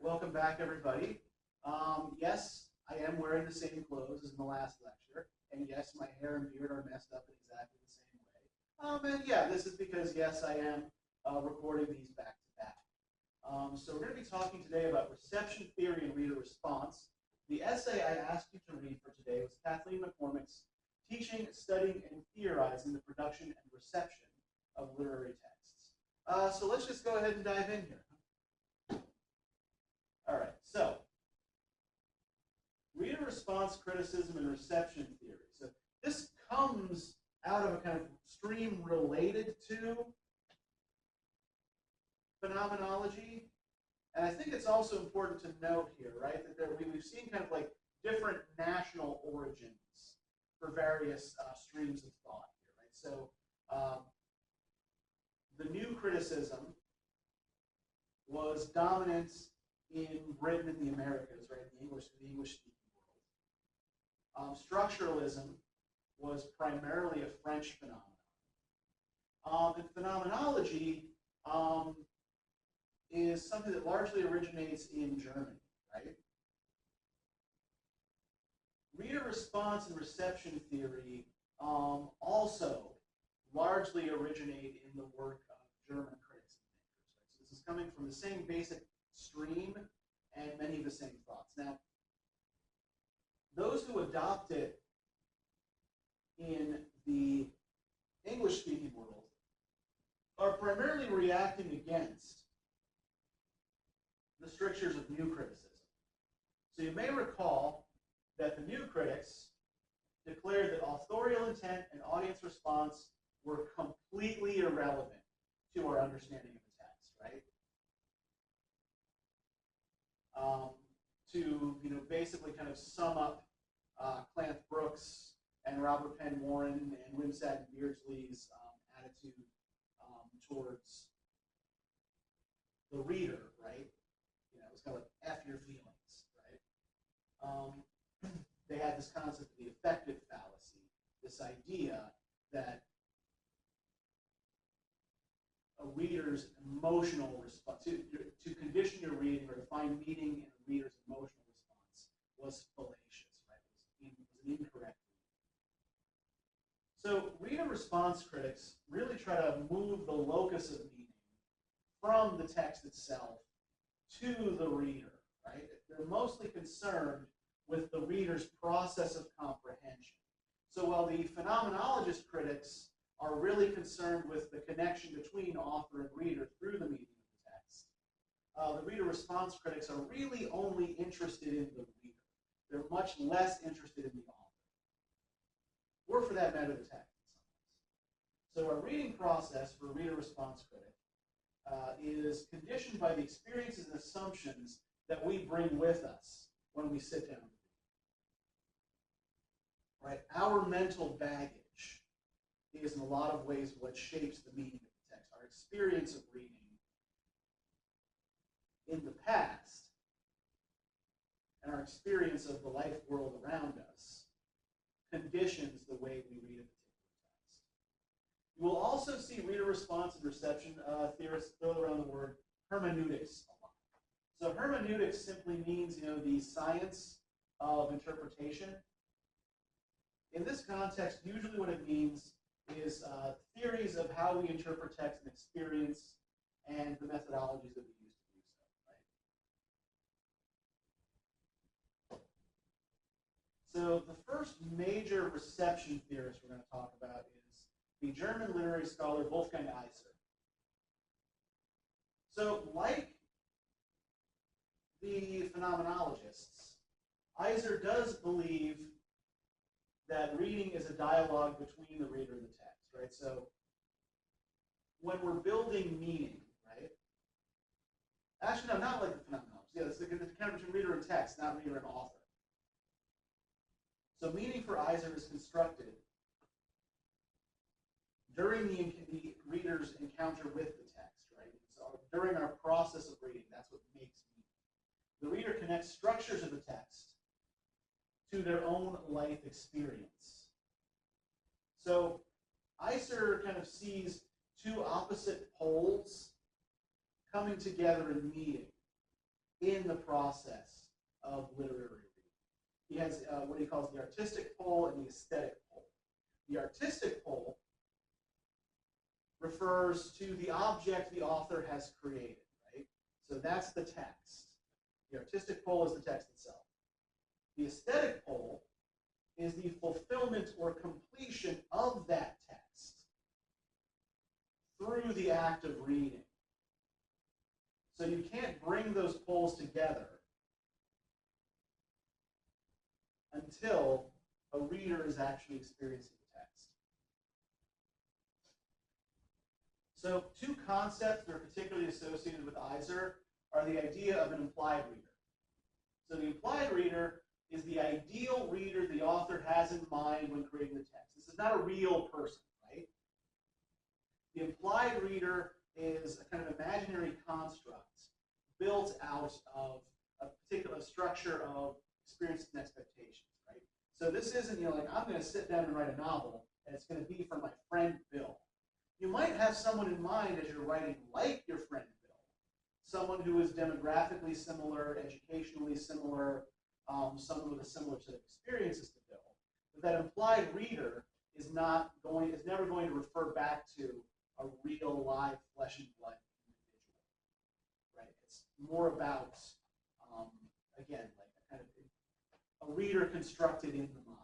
welcome back, everybody. Yes, I am wearing the same clothes as in the last lecture, and yes, my hair and beard are messed up in exactly the same way. And yeah, this is because, yes, I am recording these back to back. So we're going to be talking today about reception theory and reader response. The essay I asked you to read for today was Kathleen McCormick's Teaching, Studying, and Theorizing the Production and Reception of Literary Texts. So let's just go ahead and dive in here. All right, so reader response, criticism, and reception theory. So this comes out of a kind of stream related to phenomenology. And I think it's also important to note here, right, that we've seen kind of like different national origins for various streams of thought here, right? So the new criticism was dominant in Britain and the Americas, right, the English-speaking world. Structuralism was primarily a French phenomenon. And phenomenology is something that largely originates in Germany, right? Reader response and reception theory also largely originate in the work of German critics and thinkers, right? So this is coming from the same basic stream and many of the same thoughts. Now, those who adopt it in the English-speaking world are primarily reacting against the strictures of new criticism. So you may recall that the new critics declared that authorial intent and audience response were completely irrelevant to our understanding of the text, right? To basically kind of sum up Clanth Brooks and Robert Penn Warren and Wimsatt and Beardsley's attitude towards the reader, right? It's kind of like F your feelings, right? They had this concept of the affective fallacy, this idea that a reader's emotional response, to condition your reading or to find meaning in a reader's emotional response was fallacious, right? It was an incorrect reading. So reader response critics really try to move the locus of meaning from the text itself to the reader, right? They're mostly concerned with the reader's process of comprehension. So while the phenomenologist critics are really concerned with the connection between author and reader through the meaning of the text, the reader response critics are really only interested in the reader. They're much less interested in the author, or for that matter, the text. So our reading process for a reader response critic is conditioned by the experiences and assumptions that we bring with us when we sit down to read. Right? Our mental baggage is in a lot of ways what shapes the meaning of the text. Our experience of reading in the past and our experience of the life world around us conditions the way we read a particular text. You will also see reader response and reception theorists throw around the word hermeneutics a lot. So hermeneutics simply means, the science of interpretation. In this context, usually what it means is theories of how we interpret text and experience and the methodologies that we use to do so, right? So the first major reception theorist we're going to talk about is the German literary scholar Wolfgang Iser. So like the phenomenologists, Iser does believe that reading is a dialogue between the reader and the text, right? So when we're building meaning, right? Actually, no, not like the phenomenologists. Yeah, it's the connection between reader and text, not reader and author. So meaning for Iser is constructed during the reader's encounter with the text, right? So during our process of reading, that's what makes meaning. The reader connects structures of the text to their own life experience. So Iser kind of sees two opposite poles coming together and meeting in the process of literary reading. He has what he calls the artistic pole and the aesthetic pole. The artistic pole refers to the object the author has created, right? So that's the text. The artistic pole is the text itself. The aesthetic pole is the fulfillment or completion of that text through the act of reading. So you can't bring those poles together until a reader is actually experiencing the text. So two concepts that are particularly associated with Eisner are the idea of an implied reader. So the implied reader is the ideal reader the author has in mind when creating the text. This is not a real person, right? The implied reader is a kind of imaginary construct built out of a particular structure of experiences and expectations, right? So this isn't, like I'm going to sit down and write a novel, and it's going to be for my friend Bill. You might have someone in mind as you're writing like your friend Bill, someone who is demographically similar, educationally similar, someone with a similar set of experiences to Bill. But that implied reader is never going to refer back to a real, live, flesh and blood individual, right? It's more about, again, like a kind of a reader constructed in the mind,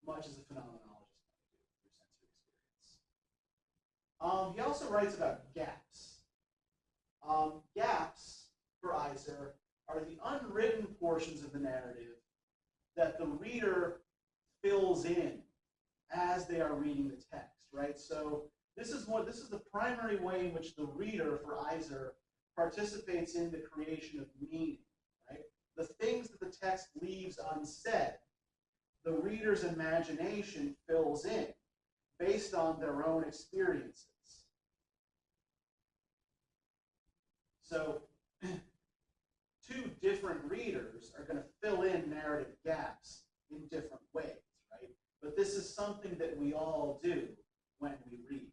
much as a phenomenologist might do through sensory experience. He also writes about gaps. Gaps, for Eisner, are the unwritten portions of the narrative that the reader fills in as they are reading the text, right? So this is the primary way in which the reader, for Eisner, participates in the creation of meaning, right? The things that the text leaves unsaid, the reader's imagination fills in based on their own experiences. So two different readers are going to fill in narrative gaps in different ways, right? But this is something that we all do when we read.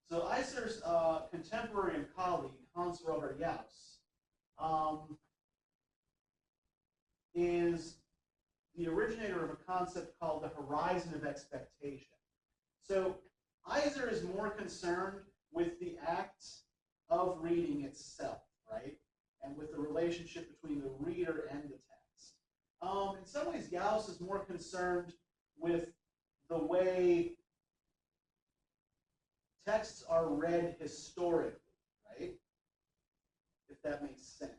So Eisner's contemporary and colleague, Hans Robert Jauss, is the originator of a concept called the horizon of expectation. So Eisner is more concerned with the act of reading itself, right? And with the relationship between the reader and the text. In some ways, Jauss is more concerned with the way texts are read historically, right? If that makes sense.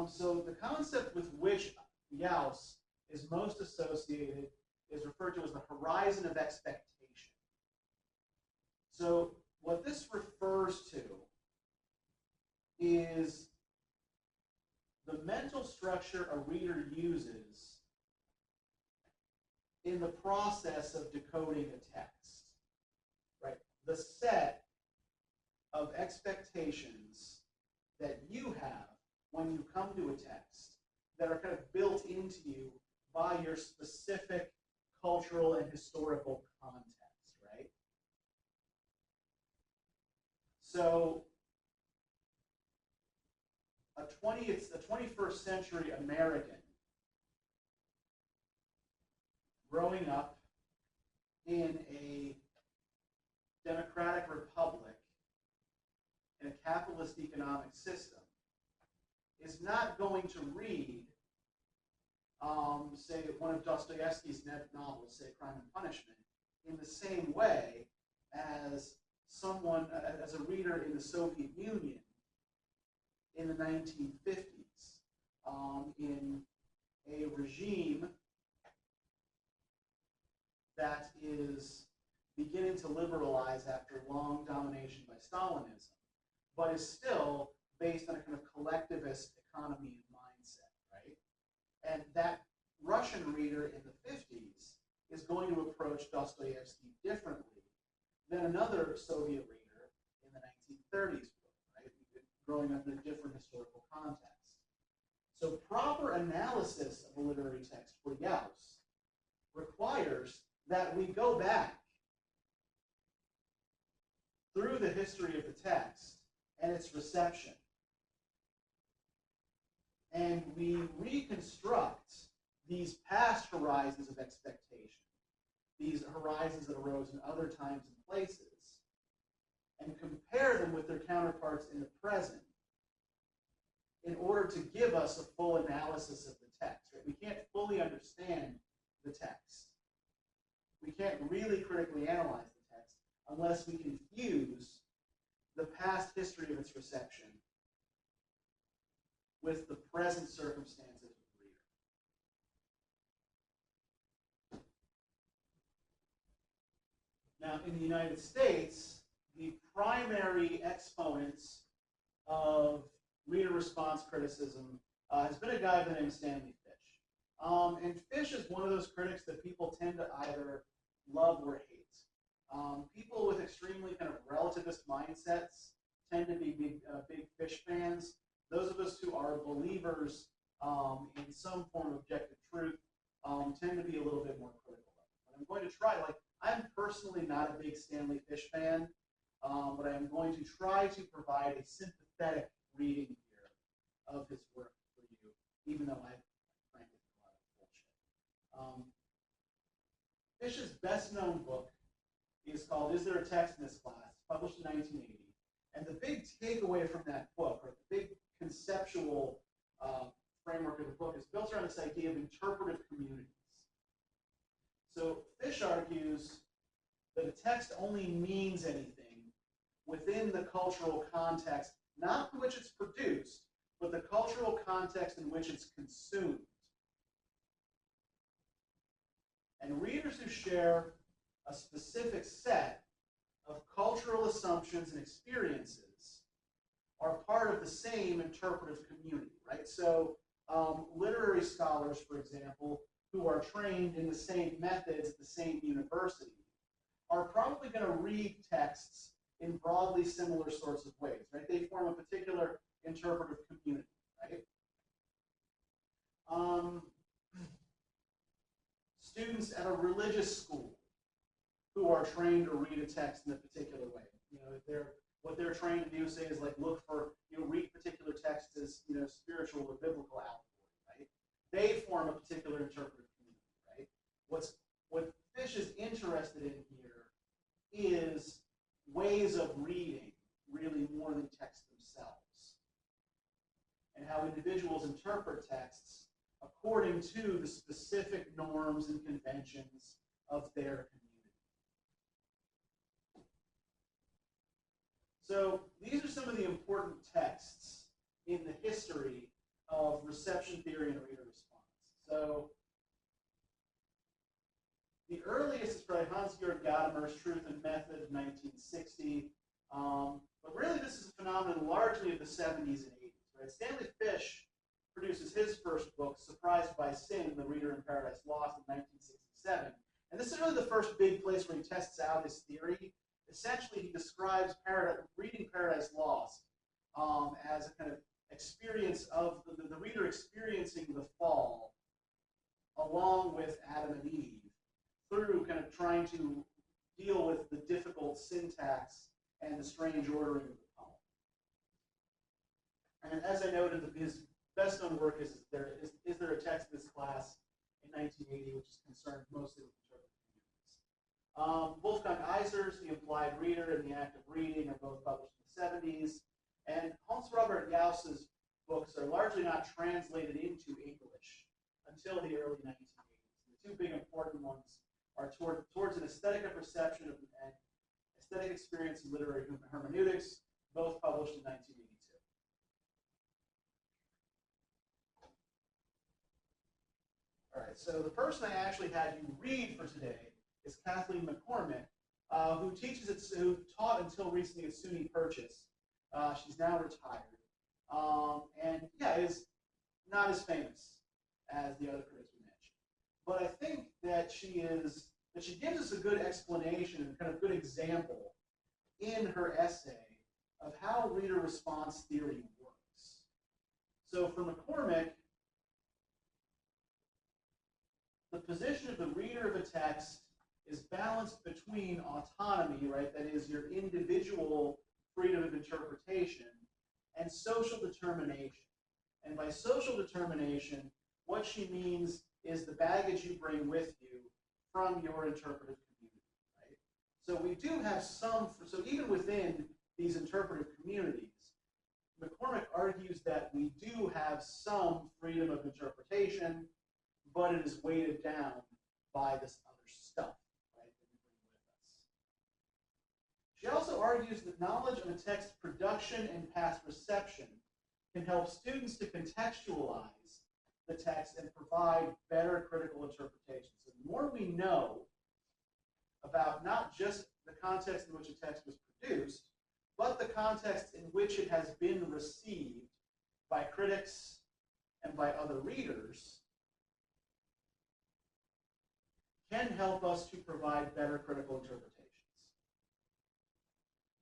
So the concept with which Jauss is most associated is referred to as the horizon of expectation. So what this refers to is the mental structure a reader uses in the process of decoding a text, right? The set of expectations that you have when you come to a text that are kind of built into you by your specific cultural and historical context, right? So a 21st century American growing up in a democratic republic in a capitalist economic system is not going to read, say, one of Dostoevsky's novels, say, Crime and Punishment, in the same way as as a reader in the Soviet Union in the 1950s, in a regime that is beginning to liberalize after long domination by Stalinism, but is still based on a kind of collectivist economy and mindset, right? And that Russian reader in the 50s is going to approach Dostoevsky differently than another Soviet reader in the 1930s, right? Growing up in a different historical context. So proper analysis of a literary text for Jauss requires that we go back through the history of the text and its reception. And we reconstruct these past horizons of expectation, these horizons that arose in other times and places, and compare them with their counterparts in the present in order to give us a full analysis of the text. Right? We can't fully understand the text. We can't really critically analyze the text unless we can fuse the past history of its reception with the present circumstances of the reader. Now, in the United States, the primary exponents of reader response criticism has been a guy by the name of Stanley Fish. And Fish is one of those critics that people tend to either love or hate. People with extremely kind of relativist mindsets tend to be big Fish fans. Those of us who are believers in some form of objective truth tend to be a little bit more critical of it. But I'm going to try, I'm personally not a big Stanley Fish fan, but I'm going to try to provide a sympathetic reading here of his work for you, even though I frankly think a lot of bullshit. Fish's best-known book is called Is There a Text in This Class, published in 1980. And the big takeaway from that book, or the big conceptual framework of the book, is built around this idea of interpretive communities. So Fish argues that a text only means anything within the cultural context, not in which it's produced, but the cultural context in which it's consumed. And readers who share a specific set of cultural assumptions and experiences are part of the same interpretive community, right? So literary scholars, for example, who are trained in the same methods at the same university are probably going to read texts in broadly similar sorts of ways, right? They form a particular interpretive community, right? Students at a religious school who are trained to read a text in a particular way. What they're trained to do, say, is look for, read particular texts as, spiritual or biblical allegory, right? They form a particular interpretive community, right? What Fish is interested in here is ways of reading really more than texts themselves, and how individuals interpret texts according to the specific norms and conventions of their community. So these are some of the important texts in the history of reception theory and reader response. So the earliest is probably Hans-Georg Gadamer's Truth and Method of 1960. But really this is a phenomenon largely of the 70s and 80s. Right? Stanley Fish produces his first book, Surprised by Sin, The Reader in Paradise Lost, in 1967. And this is really the first big place where he tests out his theory. Essentially, he describes reading Paradise Lost as a kind of experience of the reader experiencing the fall along with Adam and Eve through kind of trying to deal with the difficult syntax and the strange ordering of the poem. And as I noted, his best-known work is There a Text in This Class in 1980, which is concerned mostly with interpretive communities. Wolfgang Iser's The Implied Reader and The Act of Reading are both published in the 70s. And Hans Robert Gauss's books are largely not translated into English until the early 1980s. The two big important ones are Towards an Aesthetic of Perception and Aesthetic Experience in Literary Hermeneutics, both published in 1982. All right, so the person I actually had you read for today is Kathleen McCormick, who taught until recently at SUNY Purchase. She's now retired, and yeah, is not as famous as the other critics we mentioned. But I think that she gives us a good explanation and kind of good example in her essay of how reader response theory works. So for McCormick, the position of the reader of a text is balanced between autonomy, right, that is your individual freedom of interpretation, and social determination. And by social determination, what she means is the baggage you bring with you from your interpretive community, right? So we do have some, so even within these interpretive communities, McCormick argues that we do have some freedom of interpretation, but it is weighted down by this other stuff, right, that we bring with us. She also argues that knowledge of a text production and past reception can help students to contextualize the text and provide better critical interpretation. So the more we know about not just the context in which a text was produced, but the context in which it has been received by critics and by other readers, can help us to provide better critical interpretations.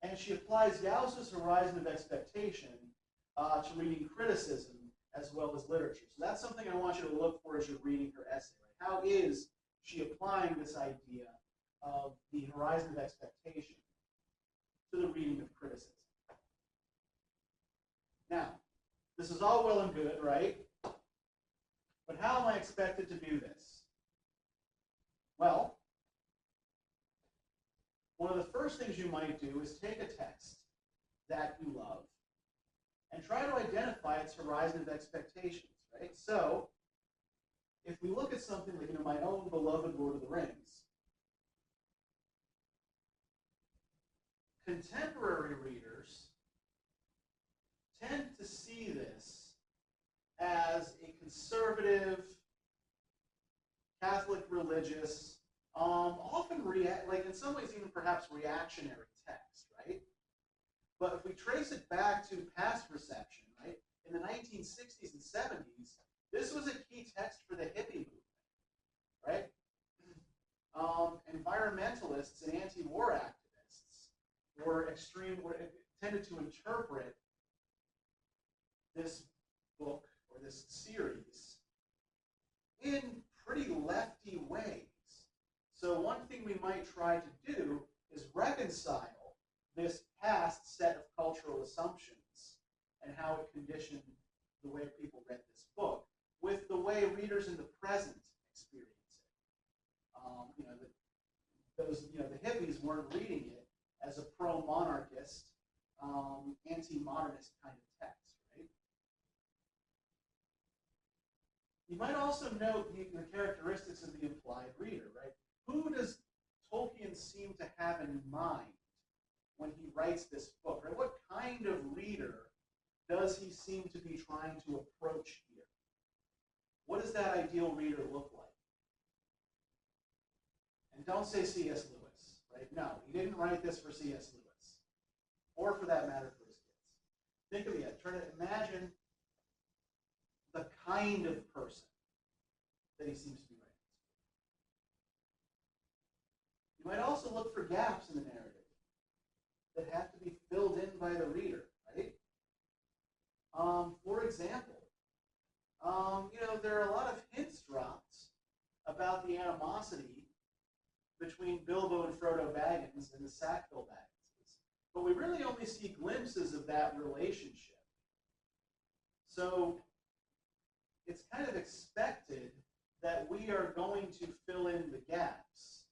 And she applies Gauss's horizon of expectation to reading criticism as well as literature. So that's something I want you to look for as you're reading her essay. Right? How is she applying this idea of the horizon of expectation to the reading of criticism? Now, this is all well and good, right? But how am I expected to do this? Well, one of the first things you might do is take a text that you love and try to identify its horizon of expectations, right? So, if we look at something like, my own beloved Lord of the Rings, contemporary readers tend to see this as a conservative, Catholic religious, often in some ways even perhaps reactionary text, right? But if we trace it back to past reception, right, in the 1960s and 70s, this was a key text for the hippie movement, right? Environmentalists and anti-war activists tended to interpret this book or this series in pretty lefty ways. So one thing we might try to do is reconcile this past set of cultural assumptions and how it conditioned the way people read this book with the way readers in the present experience it. The hippies weren't reading it as a pro-monarchist, anti-modernist kind of text, right? You might also note the characteristics of the implied reader, right? Who does Tolkien seem to have in mind when he writes this book, right? What kind of reader does he seem to be trying to approach here? What does that ideal reader look like? And don't say C.S. Lewis, right? No, he didn't write this for C.S. Lewis, or for that matter for his kids. Think of it. Try to imagine the kind of person that he seems to be writing this for. You might also look for gaps in the narrative that have to be filled in by the reader, right? For example, there are a lot of hints dropped about the animosity between Bilbo and Frodo Baggins and the Sackville Bagginses, but we really only see glimpses of that relationship. So it's kind of expected that we are going to fill in the gaps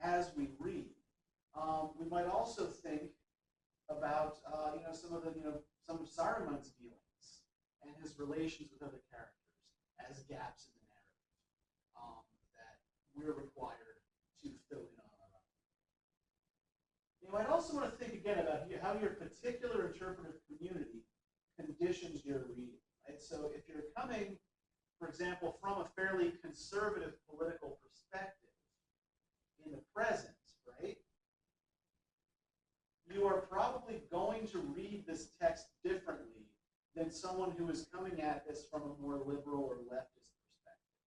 as we read. We might also think about some of Saruman's dealings and his relations with other characters as gaps in the narrative that we're required to fill in on our own. You might also want to think again about how your particular interpretive community conditions your reading, right? So if you're coming, for example, from a fairly conservative political perspective in the present, right, you are probably going to read this text differently than someone who is coming at this from a more liberal or leftist perspective.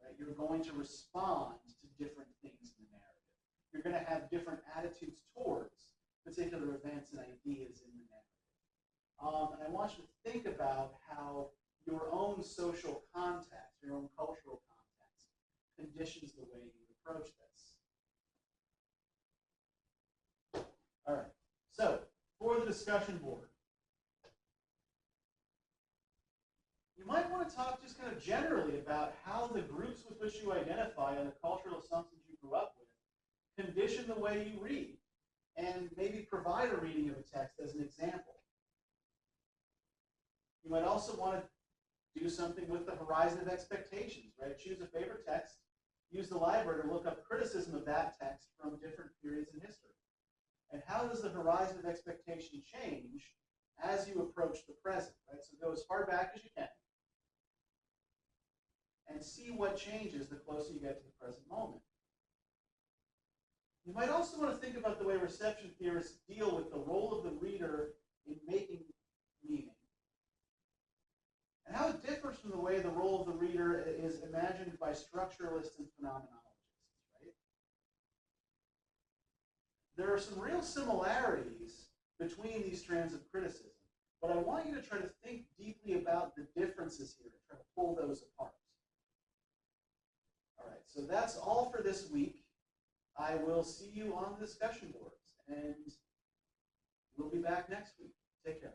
Right? You're going to respond to different things in the narrative. You're going to have different attitudes towards particular events and ideas in the narrative. And I want you to think about how your own social context, your own cultural context, conditions the way you approach this. All right, so for the discussion board, you might want to talk just kind of generally about how the groups with which you identify and the cultural assumptions you grew up with condition the way you read, and maybe provide a reading of a text as an example. You might also want to do something with the horizon of expectations, right? Choose a favorite text, use the library to look up criticism of that text from different periods in history. And how does the horizon of expectation change as you approach the present, right? So go as far back as you can and see what changes the closer you get to the present moment. You might also want to think about the way reception theorists deal with the role of the reader in making meaning, and how it differs from the way the role of the reader is imagined by structuralists and phenomenologists, right? There are some real similarities between these strands of criticism, but I want you to try to think deeply about the differences here and try to pull those apart. All right, so that's all for this week. I will see you on the discussion boards, and we'll be back next week. Take care.